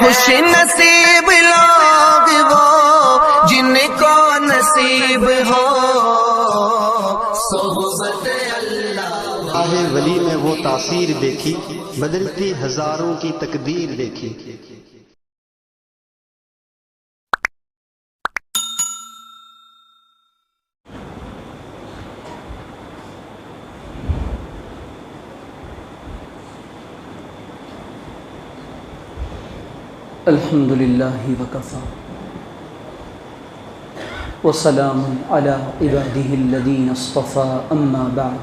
خوش نصیب لوگ وہ جن کو نصیب ہو صحبت اللہ۔ راہ ولی میں وہ تاثیر دیکھی، بدلتی ہزاروں کی تقدیر دیکھی۔ الحمد للہ وکفی وسلام علی عباده الذین اصطفى اما بعد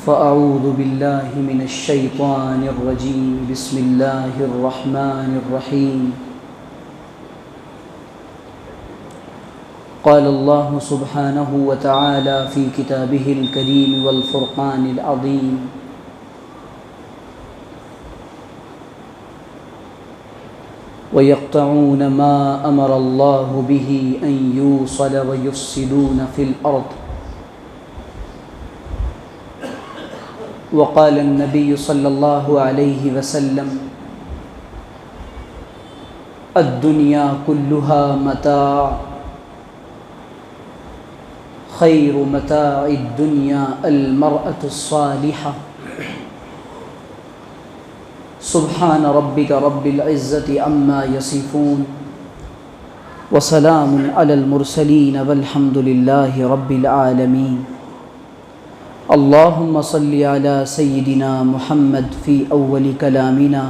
فاعوذ باللہ من الشیطان الرجیم بسم اللہ الرحمن الرحیم قال اللہ سبحانہ وتعالی فی کتابہ الکریم والفرقان العظیم وَيَقْطَعُونَ مَا أَمَرَ اللَّهُ بِهِ أَن يُوصَلَ وَيُفْسِدُونَ فِي الْأَرْضِ وقال النبي صلى الله عليه وسلم الدنيا كلها متاع خير متاع الدنيا المرأة الصالحة سبحان ربك رب العزة عما يصفون وسلام على المرسلين والحمد لله رب العالمين اللهم صل على سيدنا محمد في أول كلامنا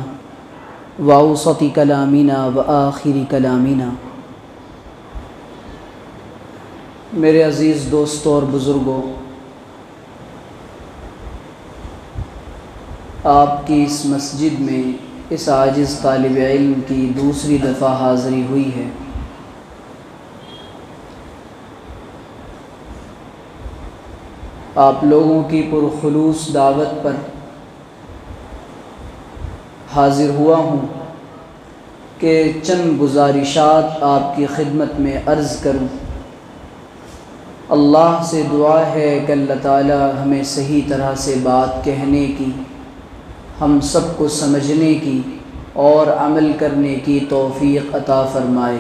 وأوسط كلامنا وآخر كلامنا۔ میرے عزیز دوستوں اور بزرگوں، آپ کی اس مسجد میں اس عاجز طالب علم کی دوسری دفعہ حاضری ہوئی ہے۔ آپ لوگوں کی پرخلوص دعوت پر حاضر ہوا ہوں کہ چند گزارشات آپ کی خدمت میں عرض کروں۔ اللہ سے دعا ہے کہ اللہ تعالی ہمیں صحیح طرح سے بات کہنے کی، ہم سب کو سمجھنے کی اور عمل کرنے کی توفیق عطا فرمائے۔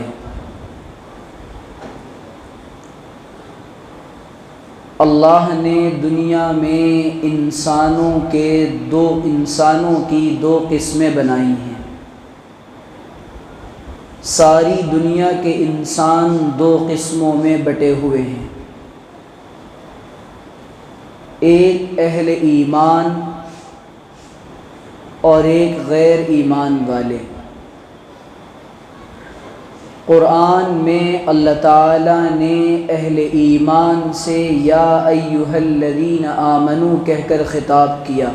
اللہ نے دنیا میں انسانوں کی دو قسمیں بنائی ہیں۔ ساری دنیا کے انسان دو قسموں میں بٹے ہوئے ہیں، ایک اہل ایمان اور ایک غیر ایمان والے۔ قرآن میں اللہ تعالیٰ نے اہل ایمان سے یا ایھا الذین آمنوا کہہ کر خطاب کیا،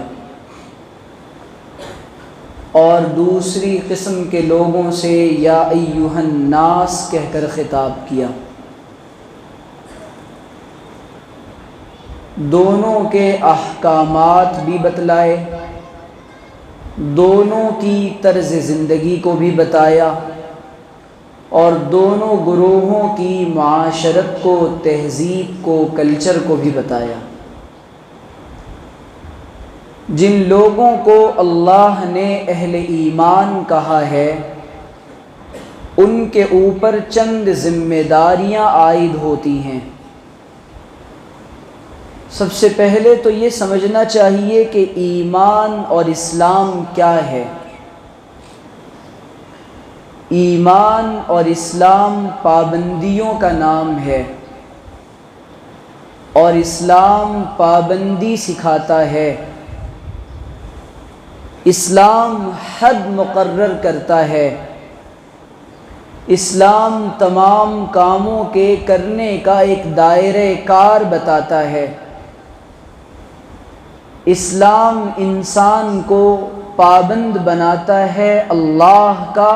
اور دوسری قسم کے لوگوں سے یا ایھا الناس کہہ کر خطاب کیا۔ دونوں کے احکامات بھی بتلائے، دونوں کی طرز زندگی کو بھی بتایا، اور دونوں گروہوں کی معاشرت کو، تہذیب کو، کلچر کو بھی بتایا۔ جن لوگوں کو اللہ نے اہل ایمان کہا ہے، ان کے اوپر چند ذمہ داریاں عائد ہوتی ہیں۔ سب سے پہلے تو یہ سمجھنا چاہیے کہ ایمان اور اسلام کیا ہے۔ ایمان اور اسلام پابندیوں کا نام ہے، اور اسلام پابندی سکھاتا ہے۔ اسلام حد مقرر کرتا ہے، اسلام تمام کاموں کے کرنے کا ایک دائرہ کار بتاتا ہے۔ اسلام انسان کو پابند بناتا ہے اللہ کا،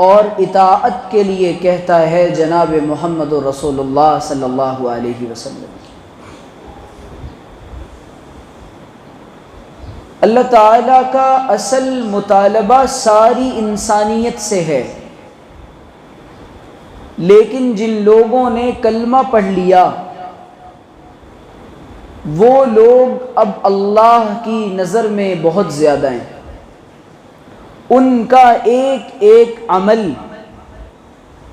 اور اطاعت کے لیے کہتا ہے جناب محمد رسول اللہ صلی اللہ علیہ وسلم۔ اللہ تعالیٰ کا اصل مطالبہ ساری انسانیت سے ہے، لیکن جن لوگوں نے کلمہ پڑھ لیا وہ لوگ اب اللہ کی نظر میں بہت زیادہ ہیں، ان کا ایک ایک عمل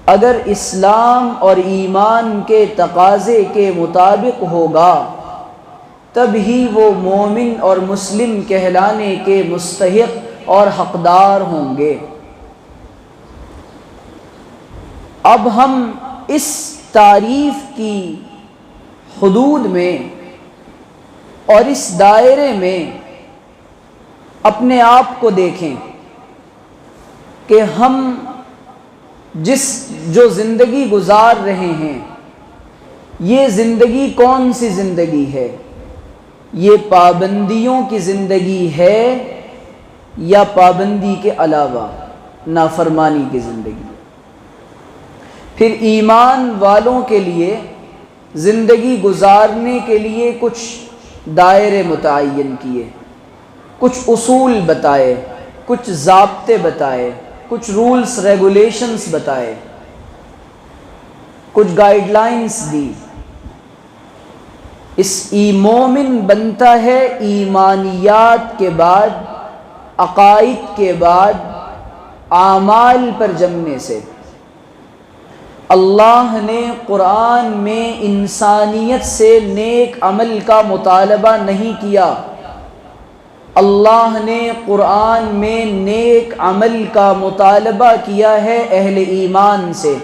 اگر اسلام اور ایمان کے تقاضے کے مطابق ہوگا تب ہی وہ مومن اور مسلم کہلانے کے مستحق اور حقدار ہوں گے۔ اب ہم اس تعریف کی حدود میں اور اس دائرے میں اپنے آپ کو دیکھیں کہ ہم جو زندگی گزار رہے ہیں یہ زندگی کون سی زندگی ہے؟ یہ پابندیوں کی زندگی ہے یا پابندی کے علاوہ نافرمانی کی زندگی؟ پھر ایمان والوں کے لیے زندگی گزارنے کے لیے کچھ دائرے متعین کیے، کچھ اصول بتائے، کچھ ضابطے بتائے، کچھ رولز ریگولیشنز بتائے، کچھ گائیڈ لائنز دی۔ اس مومن بنتا ہے ایمانیات کے بعد، عقائد کے بعد اعمال پر جمنے سے۔ اللہ نے قرآن میں انسانیت سے نیک عمل کا مطالبہ نہیں کیا، اللہ نے قرآن میں نیک عمل کا مطالبہ کیا ہے اہل ایمان سے۔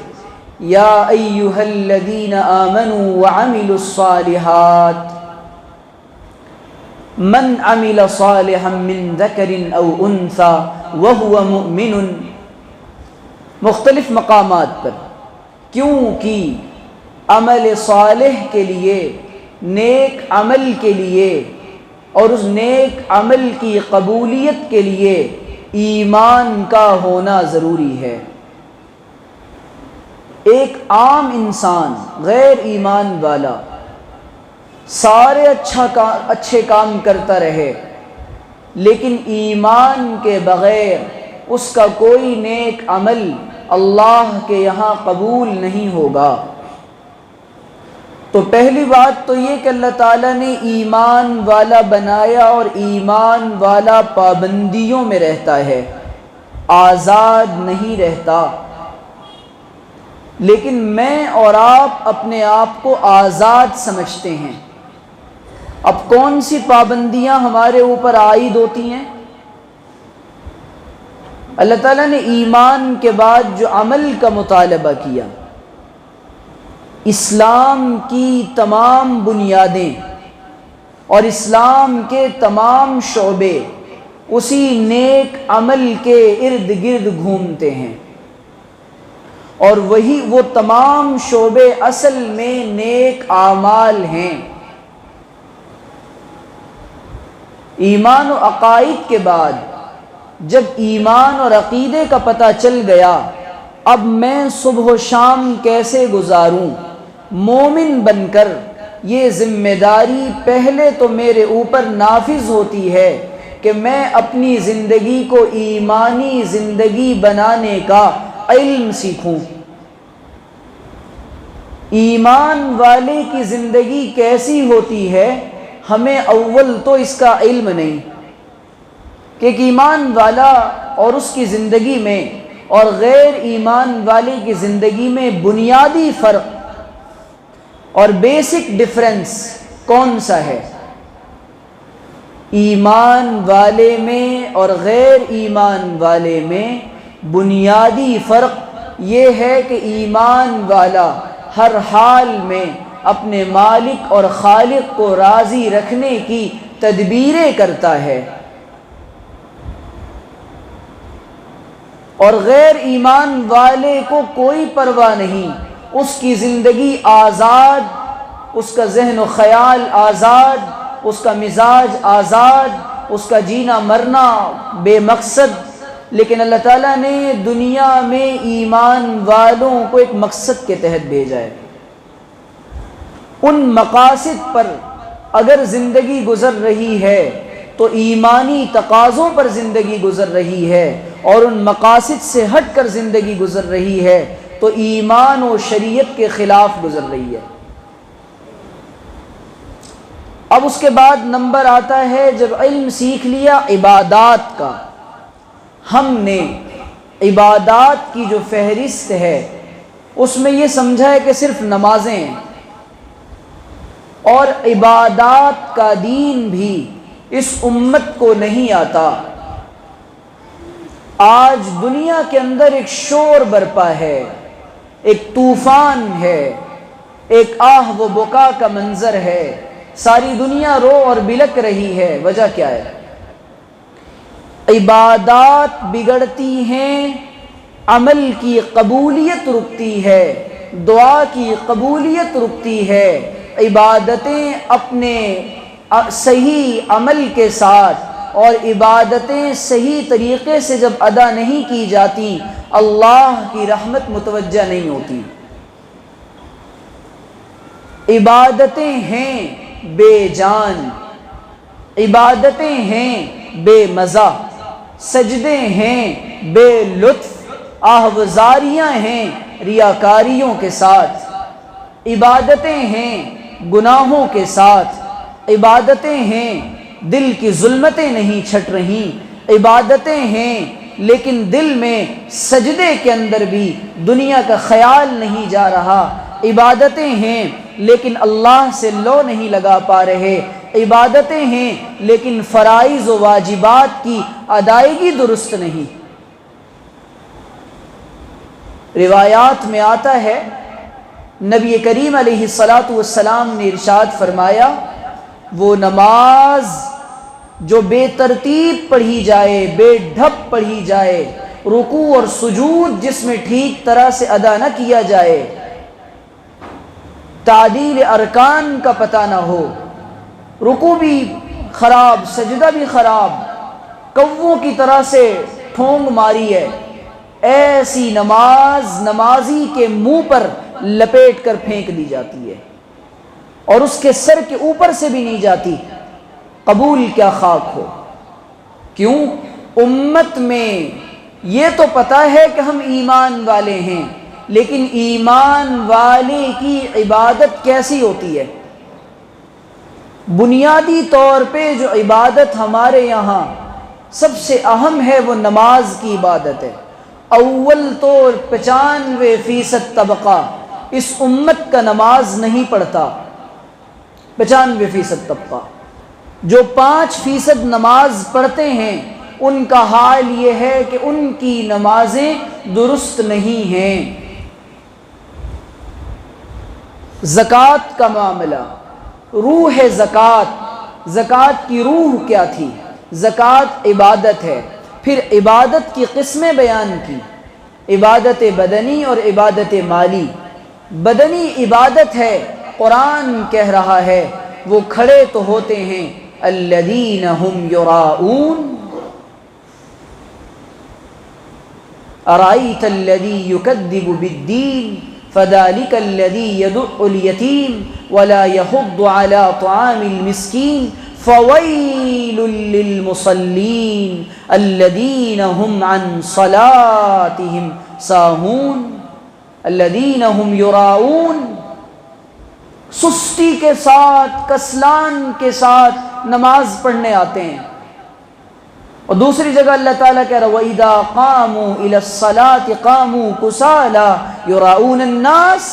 یا ایھا الذین آمنوا وعملوا الصالحات من عمل صالحا من ذکر او انثی وہو مؤمن، مختلف مقامات پر کیونکہ عمل صالح کے لیے، نیک عمل کے لیے اور اس نیک عمل کی قبولیت کے لیے ایمان کا ہونا ضروری ہے۔ ایک عام انسان غیر ایمان والا سارے اچھے کام کرتا رہے لیکن ایمان کے بغیر اس کا کوئی نیک عمل اللہ کے یہاں قبول نہیں ہوگا۔ تو پہلی بات تو یہ کہ اللہ تعالیٰ نے ایمان والا بنایا اور ایمان والا پابندیوں میں رہتا ہے، آزاد نہیں رہتا۔ لیکن میں اور آپ اپنے آپ کو آزاد سمجھتے ہیں۔ اب کون سی پابندیاں ہمارے اوپر عائد ہوتی ہیں؟ اللہ تعالیٰ نے ایمان کے بعد جو عمل کا مطالبہ کیا، اسلام کی تمام بنیادیں اور اسلام کے تمام شعبے اسی نیک عمل کے ارد گرد گھومتے ہیں، اور وہی وہ تمام شعبے اصل میں نیک اعمال ہیں۔ ایمان و عقائد کے بعد جب ایمان اور عقیدے کا پتہ چل گیا، اب میں صبح و شام کیسے گزاروں، مومن بن کر یہ ذمہ داری پہلے تو میرے اوپر نافذ ہوتی ہے کہ میں اپنی زندگی کو ایمانی زندگی بنانے کا علم سیکھوں۔ ایمان والے کی زندگی کیسی ہوتی ہے ہمیں اول تو اس کا علم نہیں کہ ایک ایمان والا اور اس کی زندگی میں اور غیر ایمان والے کی زندگی میں بنیادی فرق اور بیسک ڈفرنس کون سا ہے۔ ایمان والے میں اور غیر ایمان والے میں بنیادی فرق یہ ہے کہ ایمان والا ہر حال میں اپنے مالک اور خالق کو راضی رکھنے کی تدبیریں کرتا ہے، اور غیر ایمان والے کو کوئی پرواہ نہیں، اس کی زندگی آزاد، اس کا ذہن و خیال آزاد، اس کا مزاج آزاد، اس کا جینا مرنا بے مقصد۔ لیکن اللہ تعالیٰ نے دنیا میں ایمان والوں کو ایک مقصد کے تحت بھیجا ہے۔ ان مقاصد پر اگر زندگی گزر رہی ہے تو ایمانی تقاضوں پر زندگی گزر رہی ہے، اور ان مقاصد سے ہٹ کر زندگی گزر رہی ہے تو ایمان و شریعت کے خلاف گزر رہی ہے۔ اب اس کے بعد نمبر آتا ہے جب علم سیکھ لیا عبادات کا، ہم نے عبادات کی جو فہرست ہے اس میں یہ سمجھا ہے کہ صرف نمازیں ہیں، اور عبادات کا دین بھی اس امت کو نہیں آتا۔ آج دنیا کے اندر ایک شور برپا ہے، ایک طوفان ہے، ایک آہ و بکا کا منظر ہے، ساری دنیا رو اور بلک رہی ہے۔ وجہ کیا ہے؟ عبادات بگڑتی ہیں، عمل کی قبولیت رکتی ہے، دعا کی قبولیت رکتی ہے۔ عبادتیں اپنے صحیح عمل کے ساتھ اور عبادتیں صحیح طریقے سے جب ادا نہیں کی جاتی، اللہ کی رحمت متوجہ نہیں ہوتی۔ عبادتیں ہیں بے جان، عبادتیں ہیں بے مزہ، سجدے ہیں بے لطف، آہوازاریاں ہیں ریاکاریوں کے ساتھ، عبادتیں ہیں گناہوں کے ساتھ، عبادتیں ہیں دل کی ظلمتیں نہیں چھٹ رہی، عبادتیں ہیں لیکن دل میں سجدے کے اندر بھی دنیا کا خیال نہیں جا رہا، عبادتیں ہیں لیکن اللہ سے لو نہیں لگا پا رہے، عبادتیں ہیں لیکن فرائض و واجبات کی ادائیگی درست نہیں۔ روایات میں آتا ہے نبی کریم علیہ السلام نے ارشاد فرمایا، وہ نماز جو بے ترتیب پڑھی جائے، بے ڈھپ پڑھی جائے، رکوع اور سجود جس میں ٹھیک طرح سے ادا نہ کیا جائے، تعدیل ارکان کا پتہ نہ ہو، رکوع بھی خراب، سجدہ بھی خراب، کووں کی طرح سے ٹھونگ ماری ہے، ایسی نماز نمازی کے منہ پر لپیٹ کر پھینک دی جاتی ہے اور اس کے سر کے اوپر سے بھی نہیں جاتی، قبول کیا خاک ہو۔ کیوں؟ امت میں یہ تو پتہ ہے کہ ہم ایمان والے ہیں، لیکن ایمان والے کی عبادت کیسی ہوتی ہے؟ بنیادی طور پہ جو عبادت ہمارے یہاں سب سے اہم ہے وہ نماز کی عبادت ہے۔ اول تو 95% طبقہ اس امت کا نماز نہیں پڑھتا، 95% طبقہ۔ جو 5% نماز پڑھتے ہیں ان کا حال یہ ہے کہ ان کی نمازیں درست نہیں ہیں۔ زکوٰۃ کا معاملہ، روح زکوٰۃ، زکوٰۃ کی روح کیا تھی؟ زکوٰۃ عبادت ہے۔ پھر عبادت کی قسمیں بیان کی، عبادت بدنی اور عبادت مالی۔ بدنی عبادت ہے، قرآن کہہ رہا ہے وہ کھڑے تو ہوتے ہیں الذین ہم یراؤون، ارأیت الذی یکذب بالدین فذلک الذی یدع الیتیم ولا یحض علی طعام المسکین فویل للمصلین الذین ہم عن صلاتہم ساہون۔ الذین ہم یراؤون، سستی کے ساتھ، کسلان کے ساتھ نماز پڑھنے آتے ہیں۔ اور دوسری جگہ اللہ تعالیٰ کہہ رہا وَإِذَا قَامُوا إِلَى الصَّلَاةِ قَامُوا كُسَالَىٰ يُرَاؤُونَ النَّاسَ،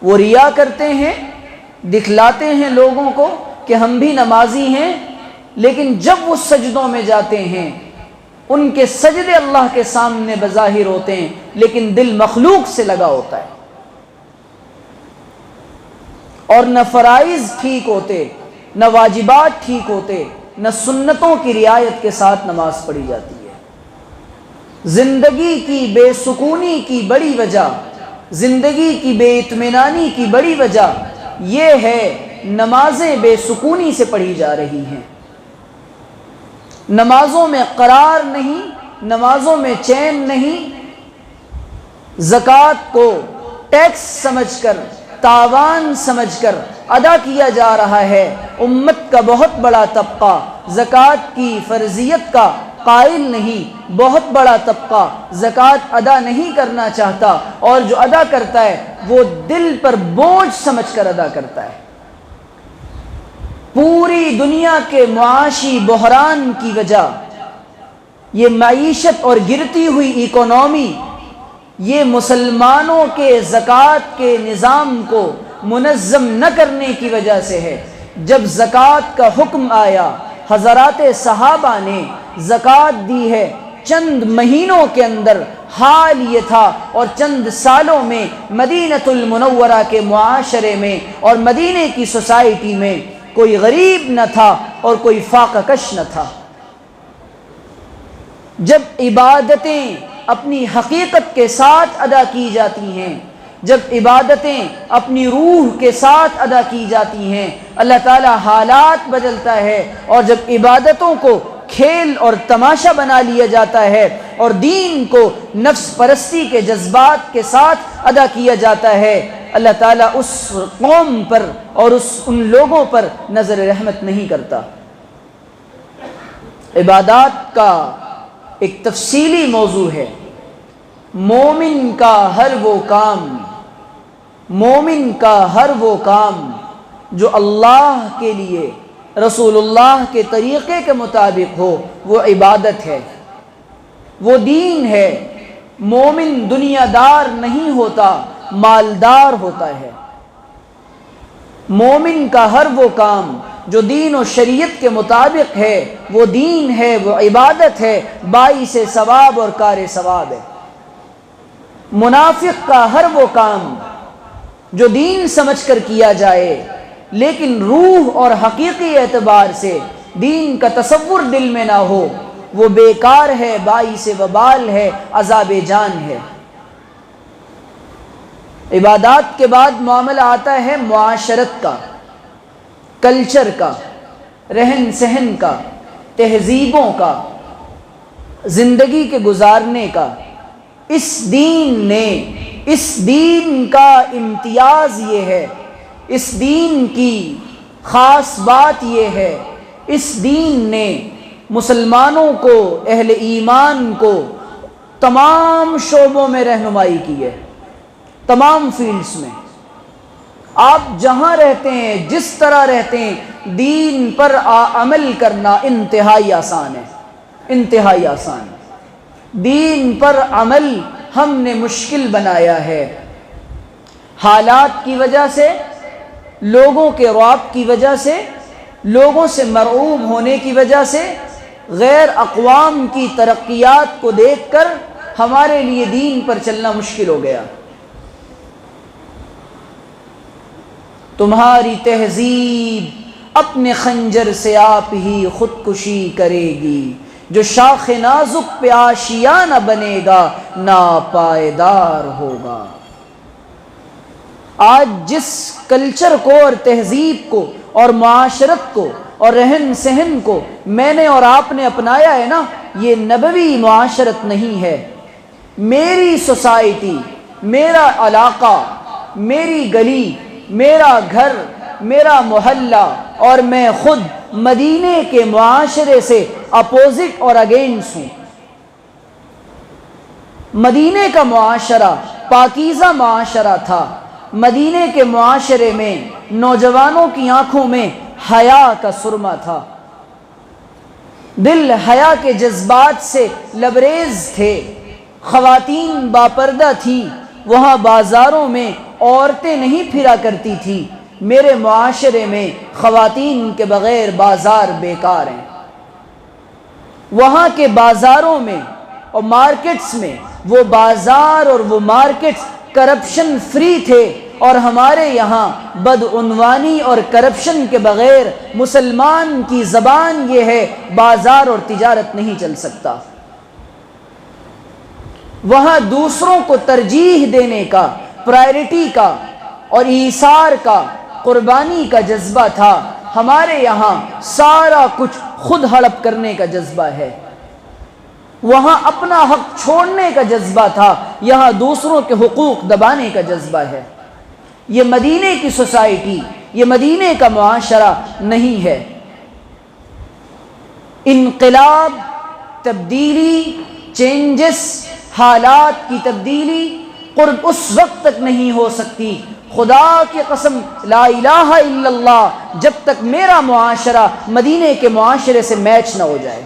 وہ ریا کرتے ہیں، دکھلاتے ہیں لوگوں کو کہ ہم بھی نمازی ہیں، لیکن جب وہ سجدوں میں جاتے ہیں ان کے سجدے اللہ کے سامنے بظاہر ہوتے ہیں لیکن دل مخلوق سے لگا ہوتا ہے، اور نہ فرائض ٹھیک ہوتے، نہ واجبات ٹھیک ہوتے، نہ سنتوں کی رعایت کے ساتھ نماز پڑھی جاتی ہے۔ زندگی کی بے سکونی کی بڑی وجہ، زندگی کی بے اطمینانی کی بڑی وجہ یہ ہے نمازیں بے سکونی سے پڑھی جا رہی ہیں، نمازوں میں قرار نہیں، نمازوں میں چین نہیں، زکوٰۃ کو ٹیکس سمجھ کر، تاوان سمجھ کر ادا کیا جا رہا ہے۔ امت کا بہت بڑا طبقہ زکوٰۃ کی فرضیت کا قائل نہیں، بہت بڑا طبقہ زکوٰۃ ادا نہیں کرنا چاہتا، اور جو ادا کرتا ہے وہ دل پر بوجھ سمجھ کر ادا کرتا ہے۔ پوری دنیا کے معاشی بحران کی وجہ یہ معیشت اور گرتی ہوئی اکانومی، یہ مسلمانوں کے زکوٰۃ کے نظام کو منظم نہ کرنے کی وجہ سے ہے۔ جب زکوٰۃ کا حکم آیا، حضرات صحابہ نے زکوٰۃ دی ہے، چند مہینوں کے اندر حال یہ تھا، اور چند سالوں میں مدینہ المنورہ کے معاشرے میں اور مدینے کی سوسائٹی میں کوئی غریب نہ تھا اور کوئی فاقہ کش نہ تھا۔ جب عبادتیں اپنی حقیقت کے ساتھ ادا کی جاتی ہیں، جب عبادتیں اپنی روح کے ساتھ ادا کی جاتی ہیں، اللہ تعالیٰ حالات بدلتا ہے، اور جب عبادتوں کو کھیل اور تماشا بنا لیا جاتا ہے اور دین کو نفس پرستی کے جذبات کے ساتھ ادا کیا جاتا ہے، اللہ تعالیٰ اس قوم پر اور ان لوگوں پر نظر رحمت نہیں کرتا۔ عبادات کا ایک تفصیلی موضوع ہے۔ مومن کا ہر وہ کام جو اللہ کے لیے رسول اللہ کے طریقے کے مطابق ہو، وہ عبادت ہے، وہ دین ہے۔ مومن دنیا دار نہیں ہوتا، مالدار ہوتا ہے۔ مومن کا ہر وہ کام جو دین و شریعت کے مطابق ہے، وہ دین ہے، وہ عبادت ہے، باعث ثواب اور کار ثواب ہے۔ منافق کا ہر وہ کام جو دین سمجھ کر کیا جائے لیکن روح اور حقیقی اعتبار سے دین کا تصور دل میں نہ ہو، وہ بیکار ہے، باعث وبال ہے، عذاب جان ہے۔ عبادات کے بعد معاملہ آتا ہے معاشرت کا، کلچر کا، رہن سہن کا، تہذیبوں کا، زندگی کے گزارنے کا۔ اس دین کا امتیاز یہ ہے، اس دین کی خاص بات یہ ہے، اس دین نے مسلمانوں کو، اہل ایمان کو تمام شعبوں میں رہنمائی کی ہے، تمام فیلڈز میں۔ آپ جہاں رہتے ہیں، جس طرح رہتے ہیں، دین پر عمل کرنا انتہائی آسان ہے، انتہائی آسان ہے۔ دین پر عمل ہم نے مشکل بنایا ہے، حالات کی وجہ سے، لوگوں کے رعب کی وجہ سے، لوگوں سے مرعوب ہونے کی وجہ سے، غیر اقوام کی ترقیات کو دیکھ کر ہمارے لیے دین پر چلنا مشکل ہو گیا۔ تمہاری تہذیب اپنے خنجر سے آپ ہی خودکشی کرے گی، جو شاخ نازک پہ آشیانہ بنے گا ناپائیدار ہوگا۔ آج جس کلچر کو اور تہذیب کو اور معاشرت کو اور رہن سہن کو میں نے اور آپ نے اپنایا ہے نا، یہ نبوی معاشرت نہیں ہے۔ میری سوسائٹی، میرا علاقہ، میری گلی، میرا گھر، میرا محلہ اور میں خود مدینے کے معاشرے سے اپوزٹ اور اگینسٹ ہوں۔ مدینے کا معاشرہ پاکیزہ معاشرہ تھا۔ مدینے کے معاشرے میں نوجوانوں کی آنکھوں میں حیا کا سرما تھا، دل حیا کے جذبات سے لبریز تھے، خواتین باپردہ تھیں، وہاں بازاروں میں عورتیں نہیں پھرا کرتی تھیں۔ میرے معاشرے میں خواتین کے بغیر بازار بیکار ہیں۔ وہاں کے بازاروں میں اور مارکیٹس میں وہ بازار اور وہ مارکیٹس کرپشن فری تھے، اور ہمارے یہاں بدعنوانی اور کرپشن کے بغیر مسلمان کی زبان یہ ہے، بازار اور تجارت نہیں چل سکتا۔ وہاں دوسروں کو ترجیح دینے کا، پرائرٹی کا اور ایثار کا، قربانی کا جذبہ تھا۔ ہمارے یہاں سارا کچھ خود ہڑپ کرنے کا جذبہ ہے۔ وہاں اپنا حق چھوڑنے کا جذبہ تھا، یہاں دوسروں کے حقوق دبانے کا جذبہ ہے۔ یہ مدینے کی سوسائٹی، یہ مدینے کا معاشرہ نہیں ہے۔ انقلاب، تبدیلی، چینجز، حالات کی تبدیلی قرب اس وقت تک نہیں ہو سکتی، خدا کی قسم لا الہ الا اللہ، جب تک میرا معاشرہ مدینے کے معاشرے سے میچ نہ ہو جائے۔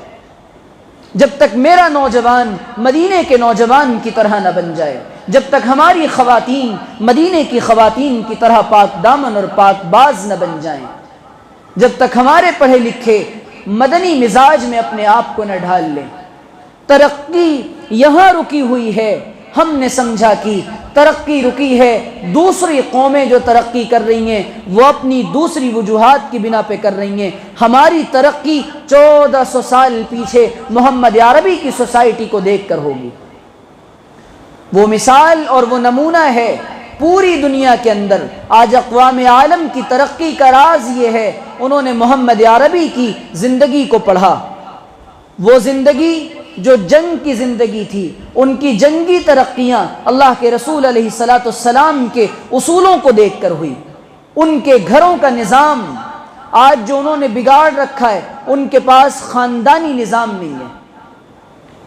جب تک میرا نوجوان مدینے کے نوجوان کی طرح نہ بن جائے، جب تک ہماری خواتین مدینے کی خواتین کی طرح پاک دامن اور پاک باز نہ بن جائیں، جب تک ہمارے پڑھے لکھے مدنی مزاج میں اپنے آپ کو نہ ڈھال لیں۔ ترقی یہاں رکی ہوئی ہے، ہم نے سمجھا کہ ترقی رکی ہے، دوسری قومیں جو ترقی کر رہی ہیں وہ اپنی دوسری وجوہات کی بنا پہ کر رہی ہیں۔ ہماری ترقی 1400 سال پیچھے محمد عربی کی سوسائٹی کو دیکھ کر ہوگی۔ وہ مثال اور وہ نمونہ ہے پوری دنیا کے اندر۔ آج اقوام عالم کی ترقی کا راز یہ ہے، انہوں نے محمد عربی کی زندگی کو پڑھا۔ وہ زندگی جو جنگ کی زندگی تھی، ان کی جنگی ترقیاں اللہ کے رسول علیہ السلام کے اصولوں کو دیکھ کر ہوئی۔ ان کے گھروں کا نظام آج جو انہوں نے بگاڑ رکھا ہے، ان کے پاس خاندانی نظام نہیں ہے۔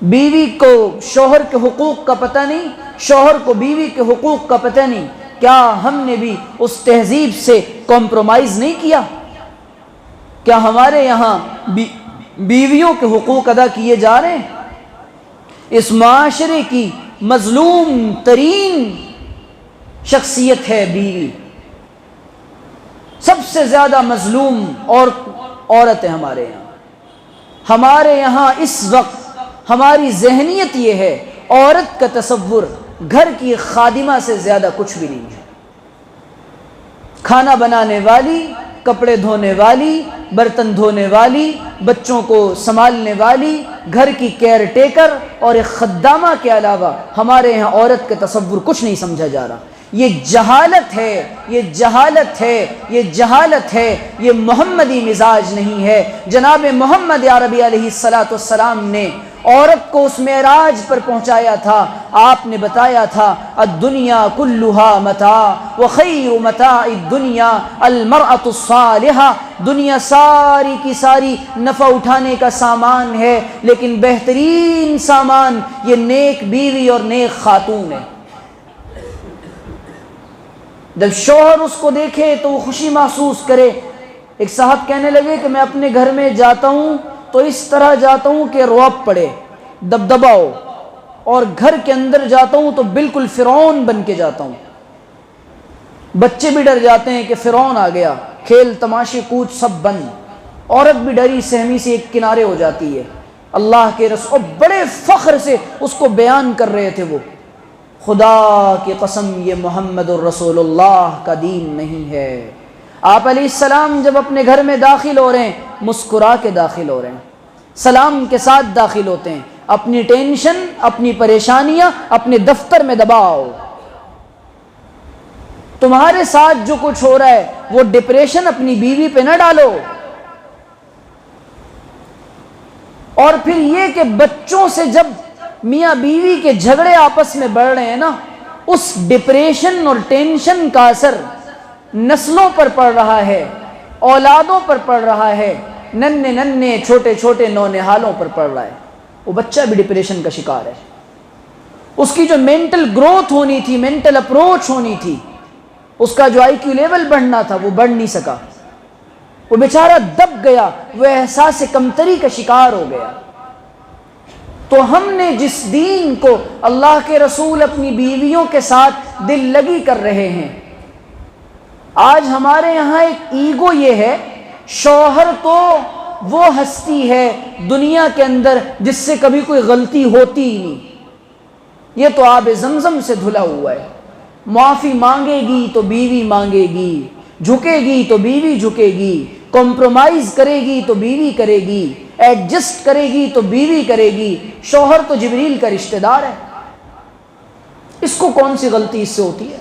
بیوی کو شوہر کے حقوق کا پتہ نہیں، شوہر کو بیوی کے حقوق کا پتہ نہیں۔ کیا ہم نے بھی اس تہذیب سے کمپرومائز نہیں کیا؟ کیا ہمارے یہاں بیویوں کے حقوق ادا کیے جا رہے ہیں؟ اس معاشرے کی مظلوم ترین شخصیت ہے بیوی، سب سے زیادہ مظلوم عورت ہے ہمارے یہاں۔ ہمارے یہاں اس وقت ہماری ذہنیت یہ ہے، عورت کا تصور گھر کی خادمہ سے زیادہ کچھ بھی نہیں ہے۔ کھانا بنانے والی، کپڑے دھونے والی، برتن دھونے والی، بچوں کو سنبھالنے والی، گھر کی کیئر ٹیکر اور ایک خدامہ کے علاوہ ہمارے یہاں عورت کا تصور کچھ نہیں سمجھا جا رہا۔ یہ جہالت ہے، یہ جہالت ہے، یہ جہالت ہے، یہ محمدی مزاج نہیں ہے۔ جناب محمد عربی علیہ السلام نے عورت کو اس معراج پر پہنچایا تھا۔ آپ نے بتایا تھا الدنیا کلھا متاع وخیر متاع الدنیا المرأة الصالحہ، دنیا ساری کی ساری نفع اٹھانے کا سامان ہے، لیکن بہترین سامان یہ نیک بیوی اور نیک خاتون ہے۔ جب شوہر اس کو دیکھے تو وہ خوشی محسوس کرے۔ ایک صاحب کہنے لگے کہ میں اپنے گھر میں جاتا ہوں تو اس طرح جاتا ہوں کہ رعب پڑے، دبدبا ہو، اور گھر کے اندر جاتا ہوں تو بالکل فرعون بن کے جاتا ہوں۔ بچے بھی ڈر جاتے ہیں کہ فرعون آ گیا، کھیل تماشے کود سب بند، عورت بھی ڈری سہمی سے ایک کنارے ہو جاتی ہے۔ اللہ کے رسول بڑے فخر سے اس کو بیان کر رہے تھے وہ، خدا کی قسم یہ محمد الرسول اللہ کا دین نہیں ہے۔ آپ علیہ السلام جب اپنے گھر میں داخل ہو رہے ہیں مسکرا کے داخل ہو رہے ہیں، سلام کے ساتھ داخل ہوتے ہیں۔ اپنی ٹینشن، اپنی پریشانیاں اپنے دفتر میں دباؤ۔ تمہارے ساتھ جو کچھ ہو رہا ہے وہ ڈپریشن اپنی بیوی پہ نہ ڈالو۔ اور پھر یہ کہ بچوں سے جب میاں بیوی کے جھگڑے آپس میں بڑھ رہے ہیں نا، اس ڈپریشن اور ٹینشن کا اثر نسلوں پر پڑ رہا ہے، اولادوں پر پڑ رہا ہے، ننھے ننھے چھوٹے چھوٹے نونہالوں پر پڑ رہا ہے۔ وہ بچہ بھی ڈپریشن کا شکار ہے۔ اس کی جو مینٹل گروتھ ہونی تھی، مینٹل اپروچ ہونی تھی، اس کا جو آئی کیو لیول بڑھنا تھا وہ بڑھ نہیں سکا۔ وہ بیچارہ دب گیا، وہ احساس کمتری کا شکار ہو گیا۔ تو ہم نے جس دین کو اللہ کے رسول اپنی بیویوں کے ساتھ دل لگی کر رہے ہیں، آج ہمارے یہاں ایک ایگو یہ ہے، شوہر تو وہ ہستی ہے دنیا کے اندر جس سے کبھی کوئی غلطی ہوتی ہی نہیں، یہ تو آب زمزم سے دھلا ہوا ہے، معافی مانگے گی تو بیوی مانگے گی، جھکے گی تو بیوی جھکے گی، کمپرومائز کرے گی تو بیوی کرے گی، ایڈجسٹ کرے گی تو بیوی کرے گی۔ شوہر تو جبریل کا رشتہ دار ہے، اس کو کون سی غلطی اس سے ہوتی ہے؟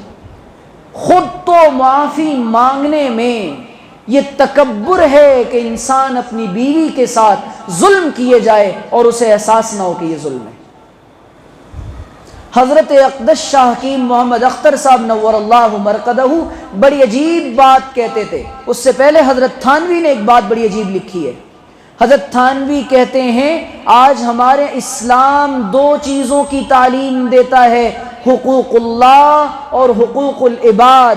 خود تو معافی مانگنے میں یہ تکبر ہے کہ انسان اپنی بیوی کے ساتھ ظلم کیے جائے اور اسے احساس نہ ہو کہ یہ ظلم ہے۔ حضرت اقدس شاہ حکیم محمد اختر صاحب نور اللہ مرقدہ بڑی عجیب بات کہتے تھے۔ اس سے پہلے حضرت تھانوی نے ایک بات بڑی عجیب لکھی ہے۔ حضرت تھانوی کہتے ہیں آج ہمارے اسلام دو چیزوں کی تعلیم دیتا ہے، حقوق اللہ اور حقوق العباد۔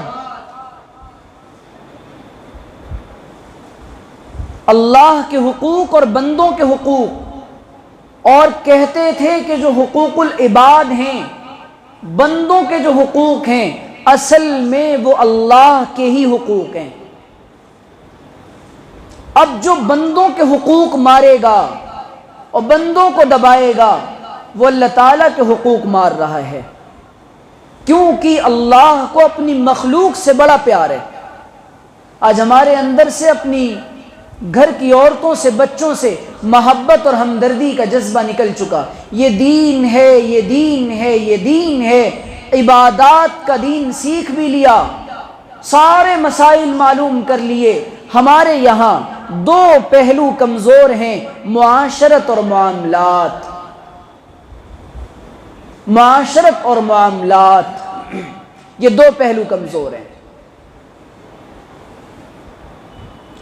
اللہ کے حقوق اور بندوں کے حقوق۔ اور کہتے تھے کہ جو حقوق العباد ہیں، بندوں کے جو حقوق ہیں، اصل میں وہ اللہ کے ہی حقوق ہیں۔ اب جو بندوں کے حقوق مارے گا اور بندوں کو دبائے گا، وہ اللہ تعالیٰ کے حقوق مار رہا ہے، کیونکہ اللہ کو اپنی مخلوق سے بڑا پیار ہے۔ آج ہمارے اندر سے، اپنی گھر کی عورتوں سے، بچوں سے محبت اور ہمدردی کا جذبہ نکل چکا۔ یہ دین ہے، یہ دین ہے، یہ دین ہے۔ عبادات کا دین سیکھ بھی لیا، سارے مسائل معلوم کر لیے۔ ہمارے یہاں دو پہلو کمزور ہیں، معاشرت اور معاملات۔ معاشرت اور معاملات، یہ دو پہلو کمزور ہیں۔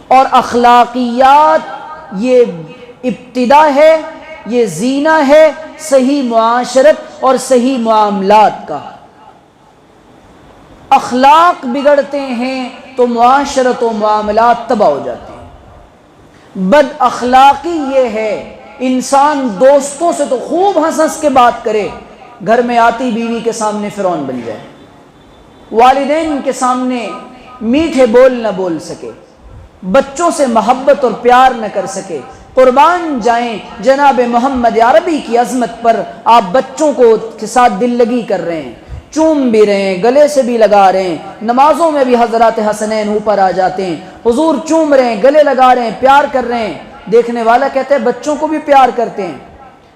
اور اخلاقیات یہ ابتدا ہے، یہ زینہ ہے صحیح معاشرت اور صحیح معاملات کا۔ اخلاق بگڑتے ہیں تو معاشرت و معاملات تباہ ہو جاتے ہیں۔ بد اخلاقی یہ ہے، انسان دوستوں سے تو خوب ہنس ہنس کے بات کرے، گھر میں آتی بیوی کے سامنے فرعون بن جائے، والدین کے سامنے میٹھے بول نہ بول سکے، بچوں سے محبت اور پیار نہ کر سکے۔ قربان جائیں جناب محمد عربی کی عظمت پر، آپ بچوں کو کے ساتھ دل لگی کر رہے ہیں، چوم بھی رہے ہیں، گلے سے بھی لگا رہے ہیں۔ نمازوں میں بھی حضرات حسنین اوپر آ جاتے ہیں، حضور چوم رہے ہیں، گلے لگا رہے ہیں، پیار کر رہے ہیں۔ دیکھنے والا کہتے ہیں بچوں کو بھی پیار کرتے ہیں،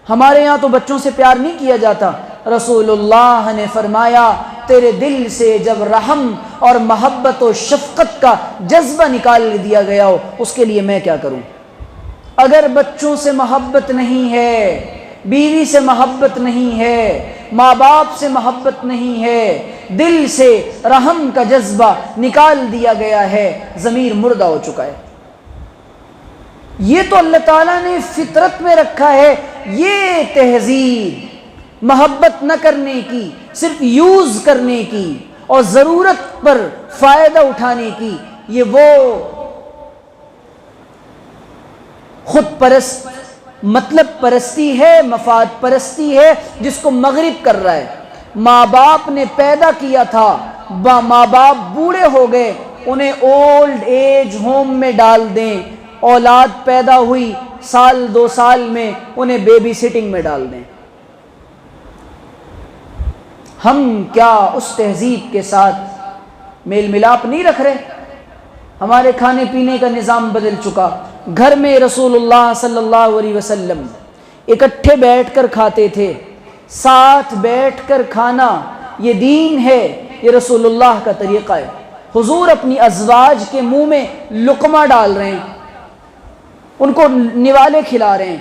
ہمارے یہاں تو بچوں سے پیار نہیں کیا جاتا۔ رسول اللہ نے فرمایا تیرے دل سے جب رحم اور محبت و شفقت کا جذبہ نکال دیا گیا ہو، اس کے لیے میں کیا کروں؟ اگر بچوں سے محبت نہیں ہے، بیوی سے محبت نہیں ہے، ماں باپ سے محبت نہیں ہے، دل سے رحم کا جذبہ نکال دیا گیا ہے، ضمیر مردہ ہو چکا ہے۔ یہ تو اللہ تعالیٰ نے فطرت میں رکھا ہے۔ یہ تہذیب محبت نہ کرنے کی، صرف یوز کرنے کی اور ضرورت پر فائدہ اٹھانے کی، یہ وہ خود پرست، مطلب پرستی ہے، مفاد پرستی ہے، جس کو مغرب کر رہا ہے۔ ماں باپ نے پیدا کیا تھا، ماں باپ بوڑھے ہو گئے، انہیں اولڈ ایج ہوم میں ڈال دیں، اولاد پیدا ہوئی، سال دو سال میں انہیں بیبی سٹنگ میں ڈال دیں۔ ہم کیا اس تہذیب کے ساتھ میل ملاپ نہیں رکھ رہے؟ ہمارے کھانے پینے کا نظام بدل چکا۔ گھر میں رسول اللہ صلی اللہ علیہ وسلم اکٹھے بیٹھ کر کھاتے تھے، ساتھ بیٹھ کر کھانا یہ دین ہے، یہ رسول اللہ کا طریقہ ہے۔ حضور اپنی ازواج کے منہ میں لقمہ ڈال رہے ہیں، ان کو نوالے کھلا رہے ہیں۔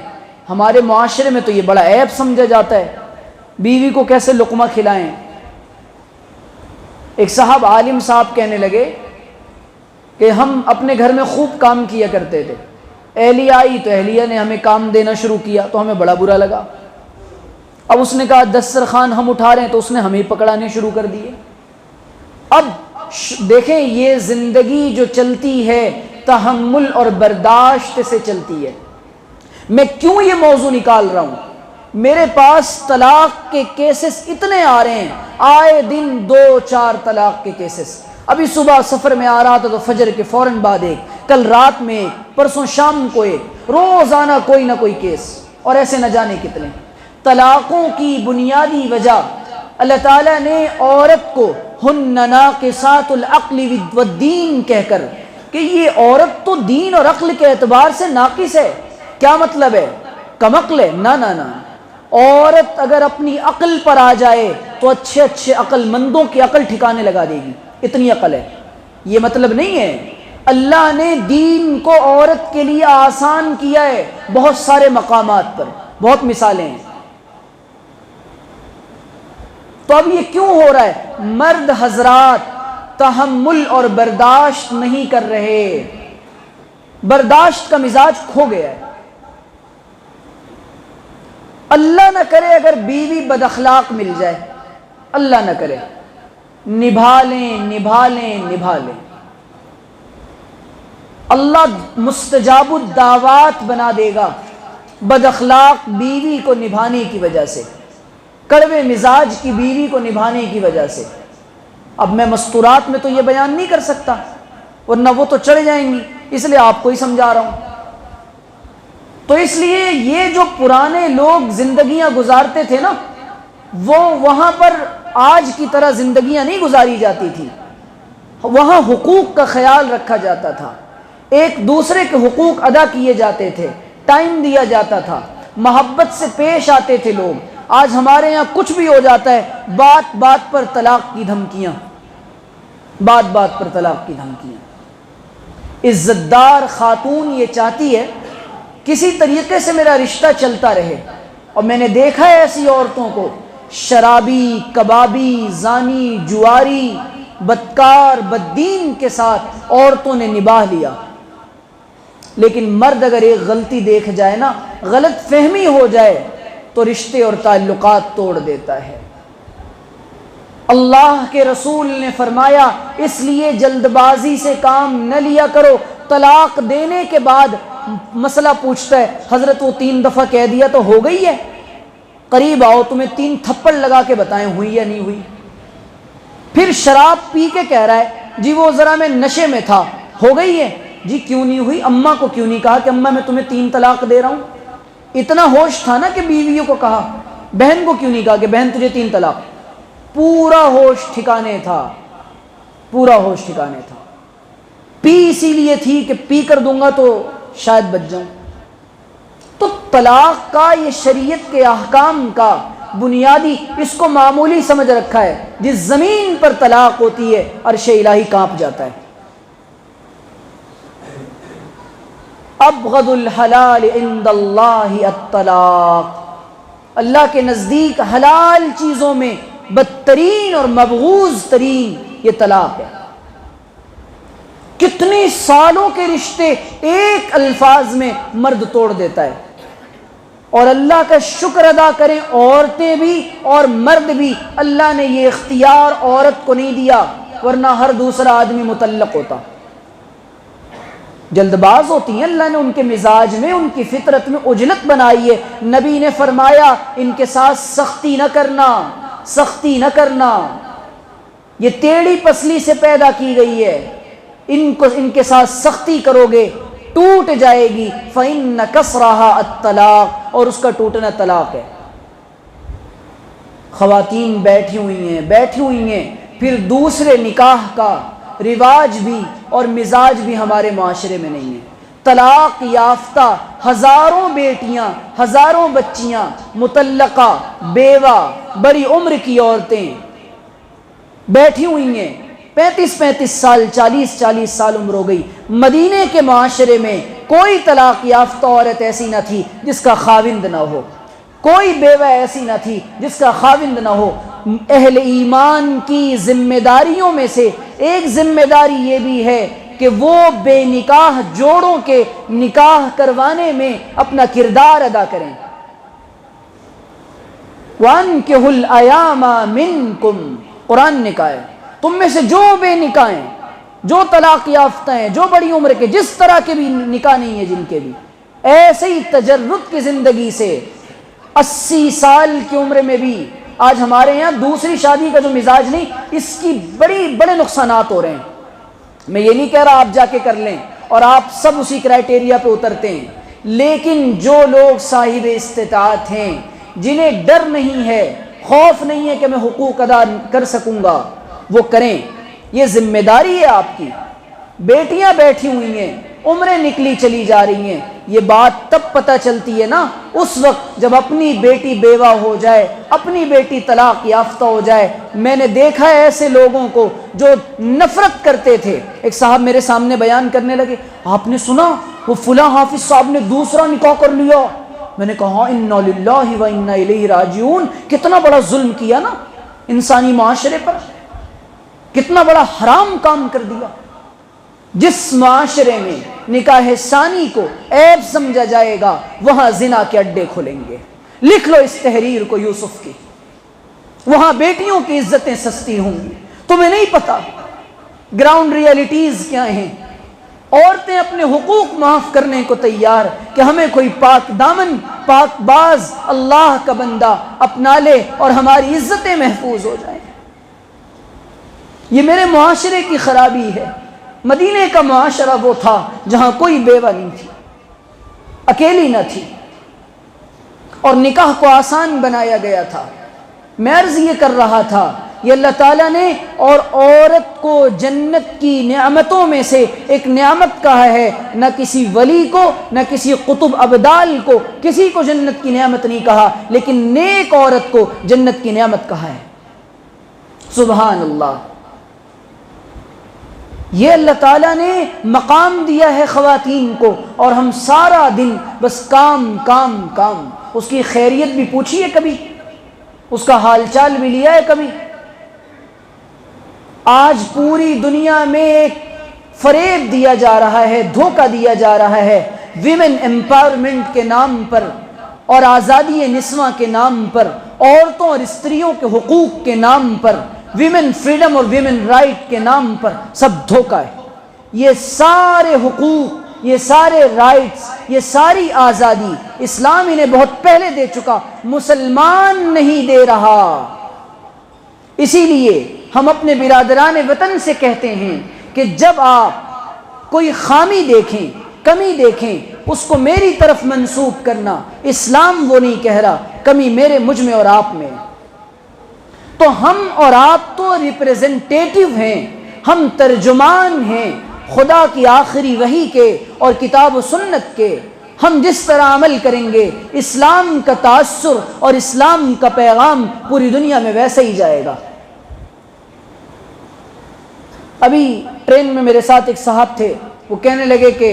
ہمارے معاشرے میں تو یہ بڑا عیب سمجھا جاتا ہے، بیوی کو کیسے لقمہ کھلائیں۔ ایک صاحب عالم صاحب کہنے لگے کہ ہم اپنے گھر میں خوب کام کیا کرتے تھے، اہلیہ آئی تو اہلیہ نے ہمیں کام دینا شروع کیا تو ہمیں بڑا برا لگا۔ اب اس نے کہا دسترخوان ہم اٹھا رہے ہیں تو اس نے ہمیں پکڑانے شروع کر دیے۔ اب دیکھیں یہ زندگی جو چلتی ہے تحمل اور برداشت سے چلتی ہے۔ میں کیوں یہ موضوع نکال رہا ہوں؟ میرے پاس طلاق کے کیسز اتنے آ رہے ہیں، آئے دن 2-4 طلاق کے کیسز۔ ابھی صبح سفر میں آ رہا تھا تو فجر کے فوراً بعد ایک، کل رات میں ایک، پرسوں شام کو ایک، روزانہ کوئی نہ کوئی کیس، اور ایسے نہ جانے کتنے۔ طلاقوں کی بنیادی وجہ اللہ تعالیٰ نے عورت کو ہن ناقصات العقل والدین کہہ کر کہ یہ عورت تو دین اور عقل کے اعتبار سے ناقص ہے۔ کیا مطلب ہے؟ کم عقل ہے؟ نہ نہ نہ، عورت اگر اپنی عقل پر آ جائے تو اچھے اچھے عقل مندوں کی عقل ٹھکانے لگا دے گی، اتنی عقل ہے۔ یہ مطلب نہیں ہے، اللہ نے دین کو عورت کے لیے آسان کیا ہے بہت سارے مقامات پر، بہت مثالیں ہیں۔ تو اب یہ کیوں ہو رہا ہے؟ مرد حضرات تحمل اور برداشت نہیں کر رہے، برداشت کا مزاج کھو گیا ہے۔ اللہ نہ کرے اگر بیوی بد اخلاق مل جائے، اللہ نہ کرے، نبھا لیں نبھا لیں نبھا لیں، اللہ مستجاب الدعوات بنا دے گا۔ بد اخلاق بیوی کو نبھانے کی وجہ سے، کڑوے مزاج کی بیوی کو نبھانے کی وجہ سے۔ اب میں مستورات میں تو یہ بیان نہیں کر سکتا ورنہ وہ تو چڑھ جائیں گی، اس لیے آپ کو ہی سمجھا رہا ہوں۔ تو اس لیے یہ جو پرانے لوگ زندگیاں گزارتے تھے نا، وہ وہاں پر آج کی طرح زندگیاں نہیں گزاری جاتی تھی، وہاں حقوق کا خیال رکھا جاتا تھا، ایک دوسرے کے حقوق ادا کیے جاتے تھے، ٹائم دیا جاتا تھا، محبت سے پیش آتے تھے لوگ۔ آج ہمارے یہاں کچھ بھی ہو جاتا ہے، بات بات پر طلاق کی دھمکیاں، بات بات پر طلاق کی دھمکیاں۔ عزت دار خاتون یہ چاہتی ہے کسی طریقے سے میرا رشتہ چلتا رہے، اور میں نے دیکھا ہے ایسی عورتوں کو، شرابی، کبابی، زانی، جواری، بدکار، بددین کے ساتھ عورتوں نے نباہ لیا۔ لیکن مرد اگر ایک غلطی دیکھ جائے نا، غلط فہمی ہو جائے تو رشتے اور تعلقات توڑ دیتا ہے۔ اللہ کے رسول نے فرمایا اس لیے جلد بازی سے کام نہ لیا کرو۔ طلاق دینے کے بعد مسئلہ پوچھتا ہے، حضرت وہ 3 دفعہ کہہ دیا تو ہو گئی ہے؟ قریب آؤ تمہیں 3 تھپڑ لگا کے بتائیں ہوئی یا نہیں ہوئی۔ پھر شراب پی کے کہہ رہا ہے جی وہ ذرا میں نشے میں تھا، ہو گئی ہے؟ جی کیوں نہیں ہوئی؟ اماں کو کیوں نہیں کہا کہ اماں میں تمہیں 3 طلاق دے رہا ہوں؟ اتنا ہوش تھا نا کہ بیویوں کو کہا، بہن کو کیوں نہیں کہا کہ بہن تجھے 3 طلاق؟ پورا ہوش ٹھکانے تھا، پورا ہوش ٹھکانے تھا۔ پی اسی لیے تھی کہ پی کر دوں گا تو شاید بچ جاؤں۔ تو طلاق کا یہ شریعت کے احکام کا بنیادی، اس کو معمولی سمجھ رکھا ہے۔ جس زمین پر طلاق ہوتی ہے عرش الہی کانپ جاتا ہے۔ ابغض الحلال عند اللہ الطلاق، اللہ کے نزدیک حلال چیزوں میں بدترین اور مبغوض ترین یہ طلاق ہے۔ کتنے سالوں کے رشتے ایک الفاظ میں مرد توڑ دیتا ہے، اور اللہ کا شکر ادا کریں عورتیں بھی اور مرد بھی، اللہ نے یہ اختیار عورت کو نہیں دیا، ورنہ ہر دوسرا آدمی مطلق ہوتا۔ جلد باز ہوتی ہیں، اللہ نے ان کے مزاج میں، ان کی فطرت میں عجلت بنائی ہے۔ نبی نے فرمایا ان کے ساتھ سختی نہ کرنا، سختی نہ کرنا، یہ ٹیڑھی پسلی سے پیدا کی گئی ہے، ان کے ساتھ سختی کرو گے ٹوٹ جائے گی۔ فَإِنَّ كَسْرَهَا الطلاق، اور اس کا ٹوٹنا طلاق ہے۔ خواتین بیٹھی ہوئی ہیں، پھر دوسرے نکاح کا رواج بھی اور مزاج بھی ہمارے معاشرے میں نہیں ہے۔ طلاق یافتہ ہزاروں بیٹیاں، ہزاروں بچیاں، مطلقہ، بیوہ، بڑی عمر کی عورتیں بیٹھی ہوئی ہیں، 35 سال، 40 سال عمر ہو گئی۔ مدینے کے معاشرے میں کوئی طلاق یافتہ عورت ایسی نہ تھی جس کا خاوند نہ ہو، کوئی بیوہ ایسی نہ تھی جس کا خاوند نہ ہو۔ اہل ایمان کی ذمہ داریوں میں سے ایک ذمہ داری یہ بھی ہے کہ وہ بے نکاح جوڑوں کے نکاح کروانے میں اپنا کردار ادا کریں۔ وَأَنكِحُوا الْأَيَامَ مِنكُمْ، قرآن نے کہا ہے تم میں سے جو بے نکاح ہیں، جو طلاق یافتہ ہیں، جو بڑی عمر کے، جس طرح کے بھی نکاح نہیں ہے جن کے بھی، ایسے ہی تجرد کی زندگی سے 80 سال کی عمر میں بھی، آج ہمارے یہاں دوسری شادی کا جو مزاج نہیں، اس کی بڑے نقصانات ہو رہے ہیں۔ میں یہ نہیں کہہ رہا آپ جا کے کر لیں اور آپ سب اسی کرائٹیریا پہ اترتے ہیں، لیکن جو لوگ صاحب استطاعت ہیں، جنہیں ڈر نہیں ہے، خوف نہیں ہے کہ میں حقوق ادا کر سکوں گا، وہ کریں۔ یہ ذمہ داری ہے آپ کی۔ بیٹیاں بیٹھی ہوئی ہیں، عمریں نکلی چلی جا رہی ہیں، یہ بات تب پتہ چلتی ہے نا اس وقت جب اپنی بیٹی بیوہ ہو جائے، اپنی بیٹی طلاق یافتہ ہو جائے۔ میں نے دیکھا ہے ایسے لوگوں کو جو نفرت کرتے تھے۔ ایک صاحب میرے سامنے بیان کرنے لگے، آپ نے سنا وہ فلاں حافظ صاحب نے دوسرا نکاح کر لیا؟ میں نے کہا انا للہ و انا الیہ راجعون۔ کتنا بڑا ظلم کیا نا انسانی معاشرے پر، کتنا بڑا حرام کام کر دیا۔ جس معاشرے میں نکاح ثانی کو عیب سمجھا جائے گا، وہاں زنا کے اڈے کھلیں گے۔ لکھ لو اس تحریر کو یوسف کی، وہاں بیٹیوں کی عزتیں سستی ہوں گی۔ تمہیں نہیں پتا گراؤنڈ ریئلٹیز کیا ہیں۔ عورتیں اپنے حقوق معاف کرنے کو تیار کہ ہمیں کوئی پاک دامن پاک باز اللہ کا بندہ اپنا لے اور ہماری عزتیں محفوظ ہو جائیں۔ یہ میرے معاشرے کی خرابی ہے۔ مدینے کا معاشرہ وہ تھا جہاں کوئی بیوہ نہیں تھی، اکیلی نہ تھی، اور نکاح کو آسان بنایا گیا تھا۔ میں عرض یہ کر رہا تھا، یہ اللہ تعالیٰ نے اور عورت کو جنت کی نعمتوں میں سے ایک نعمت کہا ہے، نہ کسی ولی کو نہ کسی قطب ابدال کو کسی کو جنت کی نعمت نہیں کہا، لیکن نیک عورت کو جنت کی نعمت کہا ہے۔ سبحان اللہ، یہ اللہ تعالیٰ نے مقام دیا ہے خواتین کو، اور ہم سارا دن بس کام کام کام۔ اس کی خیریت بھی پوچھی ہے کبھی؟ اس کا حال چال بھی لیا ہے کبھی؟ آج پوری دنیا میں ایک فریب دیا جا رہا ہے، دھوکہ دیا جا رہا ہے، ویمن امپاورمنٹ کے نام پر اور آزادی نسواں کے نام پر، عورتوں اور استریوں کے حقوق کے نام پر، ویمن فریڈم اور ویمن رائٹ کے نام پر، سب دھوکہ ہے۔ یہ سارے حقوق، یہ سارے رائٹس، یہ ساری آزادی اسلام انہیں بہت پہلے دے چکا، مسلمان نہیں دے رہا۔ اسی لیے ہم اپنے برادران وطن سے کہتے ہیں کہ جب آپ کوئی خامی دیکھیں، کمی دیکھیں، اس کو میری طرف منسوب کرنا۔ اسلام وہ نہیں کہہ رہا کمی میرے، مجھ میں اور آپ میں۔ تو ہم اور آپ تو ریپریزنٹیٹیو ہیں، ہم ترجمان ہیں خدا کی آخری وحی کے اور کتاب و سنت کے۔ ہم جس طرح عمل کریں گے، اسلام کا تاثر اور اسلام کا پیغام پوری دنیا میں ویسے ہی جائے گا۔ ابھی ٹرین میں میرے ساتھ ایک صاحب تھے، وہ کہنے لگے کہ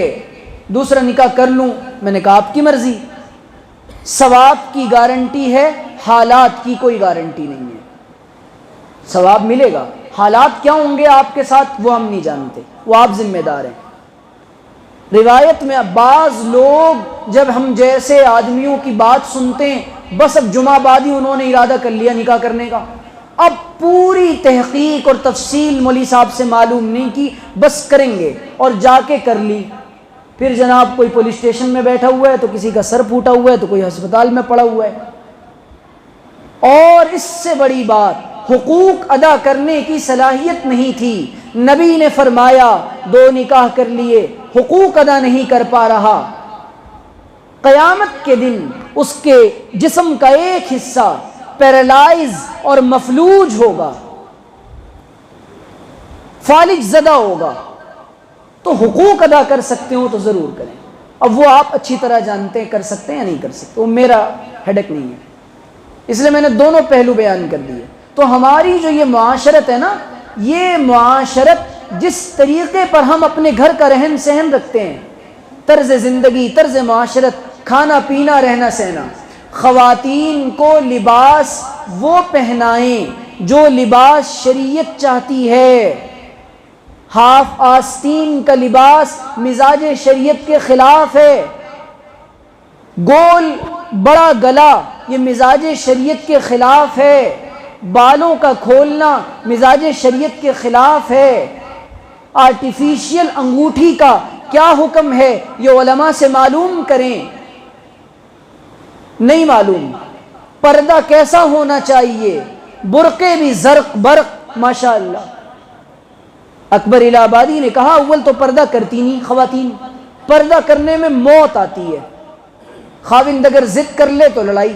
دوسرا نکاح کر لوں۔ میں نے کہا آپ کی مرضی، ثواب کی گارنٹی ہے، حالات کی کوئی گارنٹی نہیں ہے۔ ثواب ملے گا، حالات کیا ہوں گے آپ کے ساتھ وہ ہم نہیں جانتے، وہ آپ ذمہ دار ہیں۔ روایت میں بعض لوگ جب ہم جیسے آدمیوں کی بات سنتے ہیں، بس اب جمعہ بعد ہی انہوں نے ارادہ کر لیا نکاح کرنے کا، اب پوری تحقیق اور تفصیل مولوی صاحب سے معلوم نہیں کی، بس کریں گے اور جا کے کر لی۔ پھر جناب کوئی پولیس اسٹیشن میں بیٹھا ہوا ہے تو کسی کا سر پھوٹا ہوا ہے تو کوئی ہسپتال میں پڑا ہوا ہے۔ اور اس سے بڑی بات، حقوق ادا کرنے کی صلاحیت نہیں تھی۔ نبی نے فرمایا 2 نکاح کر لیے، حقوق ادا نہیں کر پا رہا، قیامت کے دن اس کے جسم کا ایک حصہ پیرالائز اور مفلوج ہوگا، فالج زدہ ہوگا۔ تو حقوق ادا کر سکتے ہو تو ضرور کریں۔ اب وہ آپ اچھی طرح جانتے ہیں کر سکتے ہیں یا نہیں کر سکتے، وہ میرا ہیڈک نہیں ہے، اس لیے میں نے دونوں پہلو بیان کر دیے۔ تو ہماری جو یہ معاشرت ہے نا، یہ معاشرت جس طریقے پر ہم اپنے گھر کا رہن سہن رکھتے ہیں، طرز زندگی، طرز معاشرت، کھانا پینا، رہنا سہنا، خواتین کو لباس وہ پہنائیں جو لباس شریعت چاہتی ہے۔ ہاف آستین کا لباس مزاج شریعت کے خلاف ہے، گول بڑا گلا یہ مزاج شریعت کے خلاف ہے، بالوں کا کھولنا مزاج شریعت کے خلاف ہے۔ آرٹیفیشل انگوٹھی کا کیا حکم ہے یہ علماء سے معلوم کریں، نہیں معلوم۔ پردہ کیسا ہونا چاہیے، برقعے بھی زرق برق ماشاءاللہ۔ اکبر الہ آبادی نے کہا اول تو پردہ کرتی نہیں خواتین، پردہ کرنے میں موت آتی ہے، خاوند اگر ضد کر لے تو لڑائی۔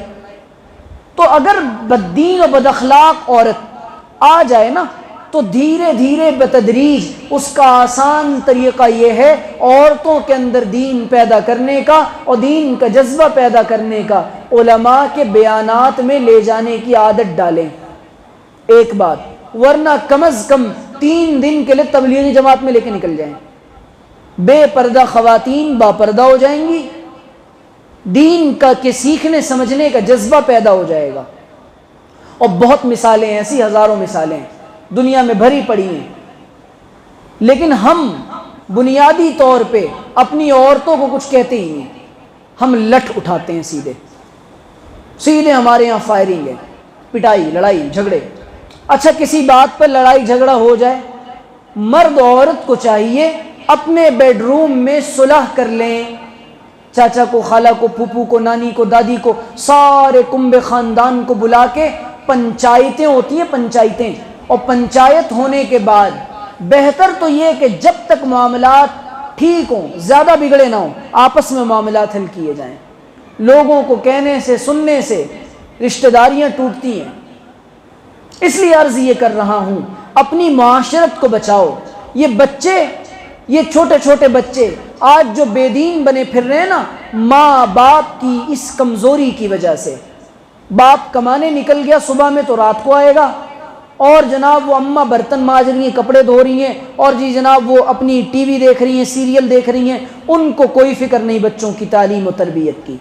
تو اگر بددین و بد اخلاق عورت آ جائے نا تو دھیرے دھیرے بتدریج اس کا آسان طریقہ یہ ہے عورتوں کے اندر دین پیدا کرنے کا اور دین کا جذبہ پیدا کرنے کا، علماء کے بیانات میں لے جانے کی عادت ڈالیں ایک بات، ورنہ کم از کم 3 دن کے لیے تبلیغی جماعت میں لے کے نکل جائیں، بے پردہ خواتین با پردہ ہو جائیں گی، دین کا کے سیکھنے سمجھنے کا جذبہ پیدا ہو جائے گا۔ اور بہت مثالیں ایسی، ہزاروں مثالیں دنیا میں بھری پڑی ہیں، لیکن ہم بنیادی طور پہ اپنی عورتوں کو کچھ کہتے ہی نہیں، ہم لٹھ اٹھاتے ہیں، سیدھے ہمارے یہاں فائرنگ ہے، پٹائی، لڑائی جھگڑے۔ اچھا کسی بات پر لڑائی جھگڑا ہو جائے، مرد عورت کو چاہیے اپنے بیڈ روم میں صلح کر لیں، چاچا کو، خالہ کو، پھوپھو کو، نانی کو، دادی کو، سارے کنبے خاندان کو بلا کے پنچایتیں ہوتی ہیں، پنچایتیں، اور پنچایت ہونے کے بعد بہتر تو یہ کہ جب تک معاملات ٹھیک ہوں، زیادہ بگڑے نہ ہوں، آپس میں معاملات حل کیے جائیں۔ لوگوں کو کہنے سے، سننے سے رشتہ داریاں ٹوٹتی ہیں۔ اس لیے عرض یہ کر رہا ہوں، اپنی معاشرت کو بچاؤ۔ یہ بچے، یہ چھوٹے چھوٹے بچے آج جو بے دین بنے پھر رہے ہیں نا، ماں باپ کی اس کمزوری کی وجہ سے۔ باپ کمانے نکل گیا صبح میں تو رات کو آئے گا، اور جناب وہ اماں برتن مانج رہی ہیں، کپڑے دھو رہی ہیں، اور جی جناب وہ اپنی ٹی وی دیکھ رہی ہیں، سیریل دیکھ رہی ہیں، ان کو کوئی فکر نہیں بچوں کی تعلیم و تربیت کی۔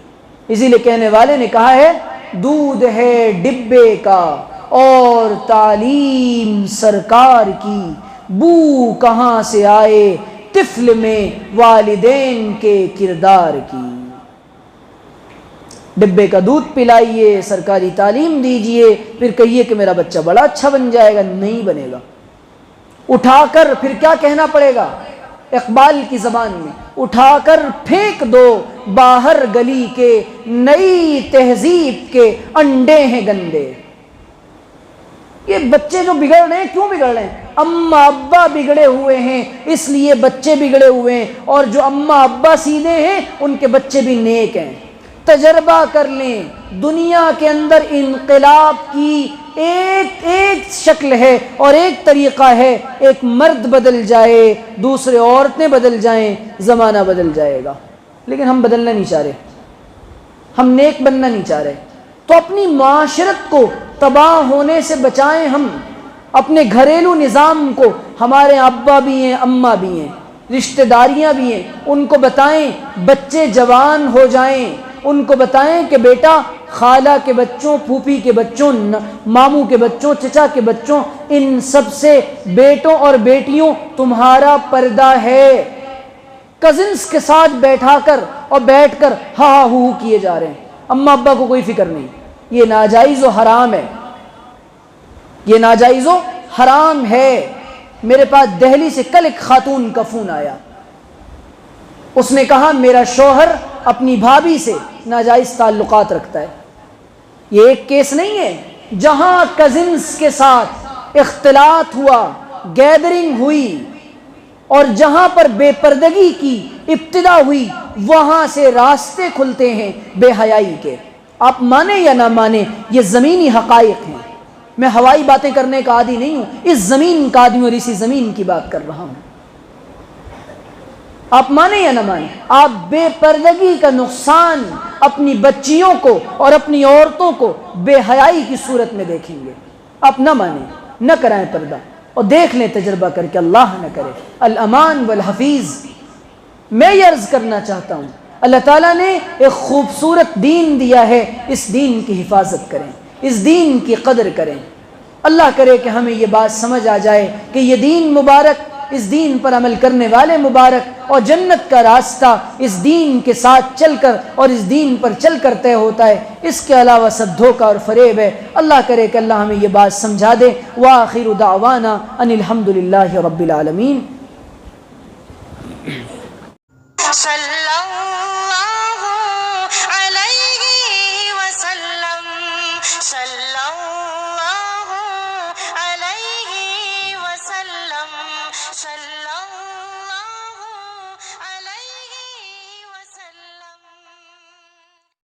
اسی لیے کہنے والے نے کہا ہے، دودھ ہے ڈبے کا اور تعلیم سرکار کی، بو کہاں سے آئے طفل میں والدین کے کردار کی۔ ڈبے کا دودھ پلائیے، سرکاری تعلیم دیجئے، پھر کہیے کہ میرا بچہ بڑا اچھا بن جائے گا، نہیں بنے گا۔ اٹھا کر پھر کیا کہنا پڑے گا اقبال کی زبان میں، اٹھا کر پھینک دو باہر گلی کے، نئی تہذیب کے انڈے ہیں گندے۔ یہ بچے جو بگڑ رہے ہیں، کیوں بگڑ رہے ہیں؟ اماں ابا بگڑے ہوئے ہیں، اس لیے بچے بگڑے ہوئے ہیں، اور جو اماں ابا سیدھے ہیں ان کے بچے بھی نیک ہیں۔ تجربہ کر لیں، دنیا کے اندر انقلاب کی ایک شکل ہے اور ایک طریقہ ہے، ایک مرد بدل جائے، دوسرے عورتیں بدل جائیں، زمانہ بدل جائے گا، لیکن ہم بدلنا نہیں چاہ رہے، ہم نیک بننا نہیں چاہ رہے۔ تو اپنی معاشرت کو تباہ ہونے سے بچائیں، ہم اپنے گھریلو نظام کو، ہمارے ابا بھی ہیں، اماں بھی ہیں، رشتہ داریاں بھی ہیں، ان کو بتائیں، بچے جوان ہو جائیں ان کو بتائیں کہ بیٹا خالہ کے بچوں، پھوپھی کے بچوں، ماموں کے بچوں، چچا کے بچوں، ان سب سے بیٹوں اور بیٹیوں تمہارا پردہ ہے۔ کزنس کے ساتھ بیٹھا کر اور بیٹھ کر ہا ہا ہو کیے جا رہے ہیں، اماں ابا کو کوئی فکر نہیں، یہ ناجائز و حرام ہے، یہ ناجائز و حرام ہے۔ میرے پاس دہلی سے کل ایک خاتون کا فون آیا، اس نے کہا میرا شوہر اپنی بھابھی سے ناجائز تعلقات رکھتا ہے۔ یہ ایک کیس نہیں ہے، جہاں کزنس کے ساتھ اختلاط ہوا، گیدرنگ ہوئی، اور جہاں پر بے پردگی کی ابتدا ہوئی، وہاں سے راستے کھلتے ہیں بے حیائی کے۔ آپ مانیں یا نہ مانیں، یہ زمینی حقائق ہیں، میں ہوائی باتیں کرنے کا عادی نہیں ہوں، اس زمین کا عادی ہوں اور اسی زمین کی بات کر رہا ہوں۔ آپ مانیں یا نہ مانیں، آپ بے پردگی کا نقصان اپنی بچیوں کو اور اپنی عورتوں کو بے حیائی کی صورت میں دیکھیں گے۔ آپ نہ مانیں، نہ کرائیں پردہ، اور دیکھ لیں تجربہ کر کے، اللہ نہ کرے۔ الامان والحفیظ۔ میں یہ عرض کرنا چاہتا ہوں، اللہ تعالیٰ نے ایک خوبصورت دین دیا ہے، اس دین کی حفاظت کریں، اس دین کی قدر کریں۔ اللہ کرے کہ ہمیں یہ بات سمجھ آ جائے کہ یہ دین مبارک، اس دین پر عمل کرنے والے مبارک، اور جنت کا راستہ اس دین کے ساتھ چل کر اور اس دین پر چل کر طے ہوتا ہے، اس کے علاوہ سب دھوکہ اور فریب ہے۔ اللہ کرے کہ اللہ ہمیں یہ بات سمجھا دے۔ وآخر دعوانا ان الحمد للہ رب العالمین۔